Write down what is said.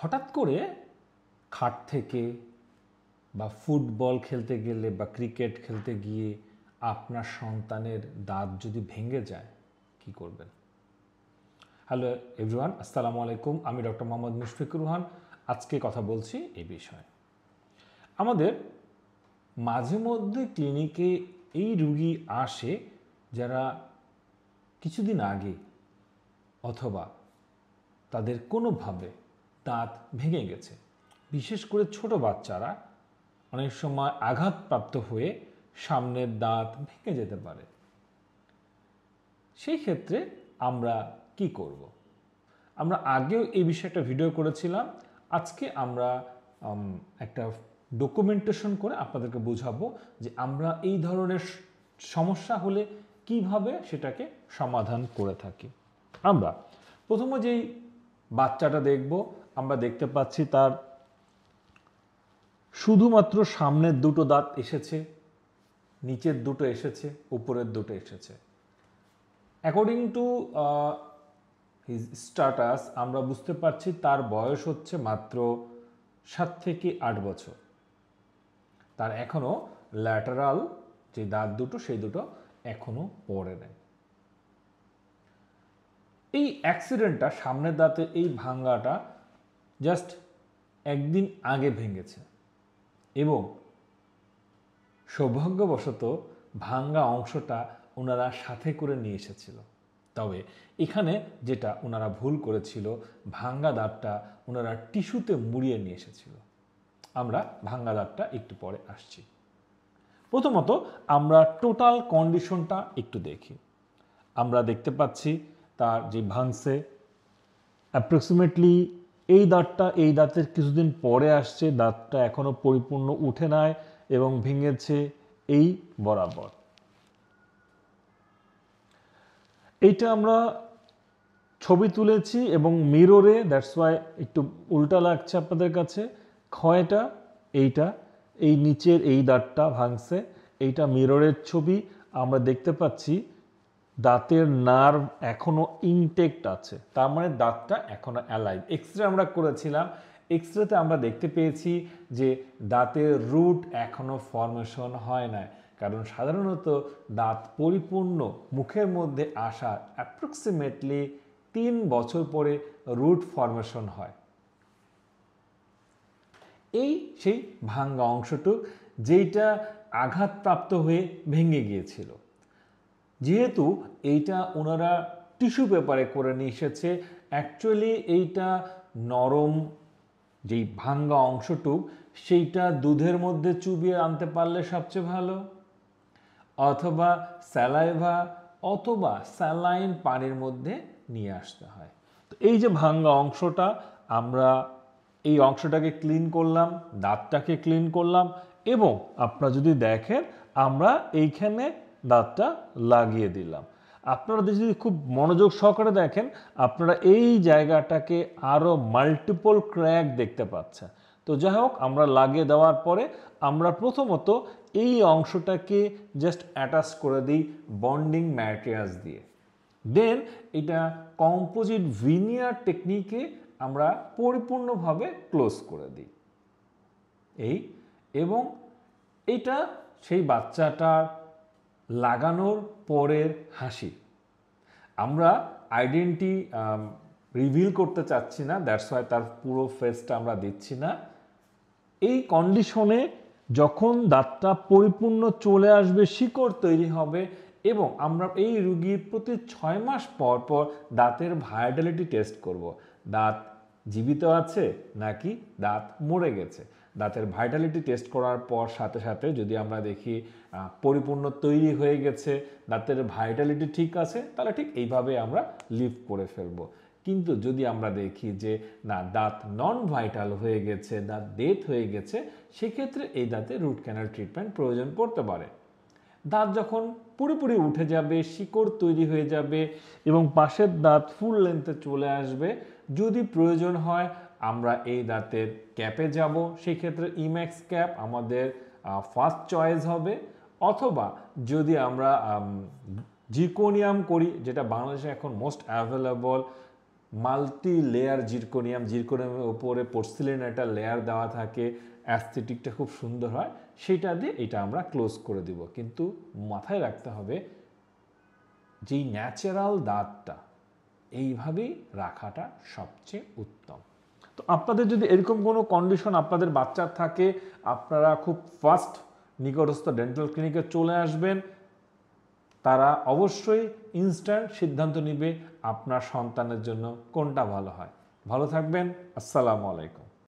হঠাৎ করে খাট থেকে বা ফুটবল খেলতে গেলে বা ক্রিকেট খেলতে গিয়ে আপনার সন্তানের দাঁত যদি ভেঙে যায় কি করবেন? হ্যালো এভরিওয়ান, আসসালামু আলাইকুম। আমি ডক্টর মোহাম্মদ মুশফিকুর রহমান। আজকে কথা বলছি এই বিষয়ে। আমাদের মাঝে মধ্যে ক্লিনিকে এই রুগী আসে যারা কিছুদিন আগে অথবা তাদের কোনোভাবে দাঁত ভেঙে গেছে। বিশেষ করে ছোট বাচ্চারা অনেক সময় আঘাতপ্রাপ্ত হয়ে সামনের দাঁত ভেঙে যেতে পারে। সেই ক্ষেত্রে আমরা কি করব? আমরা আগেও এই বিষয়ে একটা ভিডিও করেছিলাম। আজকে আমরা একটা ডকুমেন্টেশন করে আপনাদেরকে বোঝাবো যে আমরা এই ধরনের সমস্যা হলে কিভাবে সেটাকে সমাধান করে থাকি। আমরা প্রথমে যেই বাচ্চাটা দেখব, আমরা দেখতে পাচ্ছি তার শুধুমাত্র সামনের দুটো দাঁত এসেছে, নিচের দুটো এসেছে, উপরের দুটো এসেছে। অ্যাকর্ডিং টু হিজ স্ট্যাটাস আমরা বুঝতে পারছি তার বয়স হচ্ছে মাত্র 7 থেকে 8 বছর। তার এখনও ল্যাটারাল যে দাঁত দুটো সেই দুটো এখনও পড়ে নেই। এই অ্যাক্সিডেন্টটা, সামনের দাঁতের এই ভাঙ্গাটা জাস্ট একদিন আগে ভেঙেছে এবং সৌভাগ্যবশত ভাঙ্গা অংশটা ওনারা সাথে করে নিয়ে এসেছিল। তবে এখানে যেটা ওনারা ভুল করেছিল, ভাঙ্গা দাঁতটা ওনারা টিস্যুতে মুড়িয়ে নিয়ে এসেছিল। আমরা ভাঙ্গা দাঁতটা একটু পরে আসছি। প্রথমত আমরা টোটাল কন্ডিশনটা একটু দেখি। আমরা দেখতে পাচ্ছি তার যে ভাঙছে অ্যাপ্রক্সিমেটলি এই দাঁতের কিছুদিন পরে আসছে, দাঁতটা এখনো পরিপূর্ণ উঠে নাই এবং ভেঙেছে এই বরাবর। এইটা আমরা ছবি তুলেছি এবং মিররে, দ্যাটস ওয়াই একটু উল্টা লাগছে আপনাদের কাছে। ক্ষয়টা এইটা, এই নিচের এই দাঁতটা ভাঙছে, এইটা মিররের ছবি। আমরা দেখতে পাচ্ছি দাঁতের নার্ভ এখনো ইনটেক্ট আছে, তার মানে দাঁতটা এখনো অ্যালাইভ। এক্সরে আমরা করেছিলাম, এক্সরেতে আমরা দেখতে পেয়েছি যে দাঁতের রুট এখনো ফর্মেশন হয় না, কারণ সাধারণত দাঁত পরিপূর্ণ মুখের মধ্যে আসার অ্যাপ্রক্সিমেটলি 3 বছর পরে রুট ফর্মেশন হয়। এই সেই ভাঙ্গা অংশটুক যেইটা আঘাতপ্রাপ্ত হয়ে ভেঙে গিয়েছিল। যেহেতু এইটা ওনারা টিস্যু পেপারে করে নিয়ে এসেছে, অ্যাকচুয়ালি এইটা নরম যেই ভাঙ্গা অংশটুক সেইটা দুধের মধ্যে চুবিয়ে আনতে পারলে সবচেয়ে ভালো, অথবা স্যালাইভা অথবা স্যালাইন পানির মধ্যে নিয়ে আসতে হয়। তো এই যে ভাঙ্গা অংশটা, আমরা এই অংশটাকে ক্লিন করলাম, দাঁতটাকে ক্লিন করলাম এবং আপনারা যদি দেখেন আমরা এইখানে দাঁতটা লাগিয়ে দিলাম। আপনারা যদি খুব মনোযোগ সহকারে দেখেন, আপনারা এই জায়গাটাকে আরও মাল্টিপল ক্র্যাক দেখতে পাচ্ছেন। তো যাই হোক, আমরা লাগিয়ে দেওয়ার পরে আমরা প্রথমত এই অংশটাকে জাস্ট অ্যাটাচ করে দিই বন্ডিং ম্যাটেরিয়ালস দিয়ে। দেন এটা কম্পোজিট ভিনিয়ার টেকনিকে আমরা পরিপূর্ণভাবে ক্লোজ করে দিই এই। এবং এটা সেই বাচ্চাটার লাগানোর পরের হাসি। আমরা আইডেন্টি রিভিল করতে চাচ্ছি না, দ্যাটস ওয়াই তার পুরো ফেসটা আমরা দিচ্ছি না। এই কন্ডিশনে যখন দাঁতটা পরিপূর্ণ চলে আসবে, শিকড় তৈরি হবে এবং আমরা এই রুগীর প্রতি 6 মাস পর পর দাঁতের ভায়াবিলিটি টেস্ট করব। দাঁত জীবিত আছে নাকি দাঁত মরে গেছে। দাঁতের ভাইটালিটি টেস্ট করার পর সাথে সাথে যদি আমরা দেখি পরিপূর্ণ তৈরি হয়ে গেছে, দাঁতের ভাইটালিটি ঠিক আছে, তাহলে ঠিক এইভাবে আমরা লিভ করে ফেলবো। কিন্তু যদি আমরা দেখি যে না, দাঁত নন ভাইটাল হয়ে গেছে, দাঁত ডেথ হয়ে গেছে, সেক্ষেত্রে এই দাঁতে রুট ক্যানাল ট্রিটমেন্ট প্রয়োজন পড়তে পারে। দাঁত যখন পুরোপুরি উঠে যাবে, শিকড় তৈরি হয়ে যাবে এবং পাশের দাঁত ফুল লেন্থে চলে আসবে, যদি প্রয়োজন হয় আমরা এই দাঁতের ক্যাপে যাব। সেই ক্ষেত্রে ইম্যাক্স ক্যাপ আমাদের ফার্স্ট চয়েস হবে, অথবা যদি আমরা জিরকোনিয়াম করি, যেটা বাংলাদেশে এখন মোস্ট অ্যাভেলেবল, মাল্টি লেয়ার জিরকোনিয়ামের উপরে পোর্সিলেন একটা লেয়ার দেওয়া থাকে, অ্যাস্থেটিকটা খুব সুন্দর হয়, সেটা দিয়ে এটা আমরা ক্লোজ করে দিব। কিন্তু মাথায় রাখতে হবে যেই ন্যাচারাল দাঁতটা এইভাবেই রাখাটা সবচেয়ে উত্তম। তো আপনাদের যদি এরকম কোনো কন্ডিশন আপনাদের বাচ্চার থাকে, আপনারা খুব ফাস্ট নিকটস্থ ডেন্টাল ক্লিনিকে চলে আসবেন। তারা অবশ্যই ইনস্ট্যান্ট সিদ্ধান্ত নেবে আপনার সন্তানের জন্য কোনটা ভালো হয়। ভালো থাকবেন। আসসালামু আলাইকুম।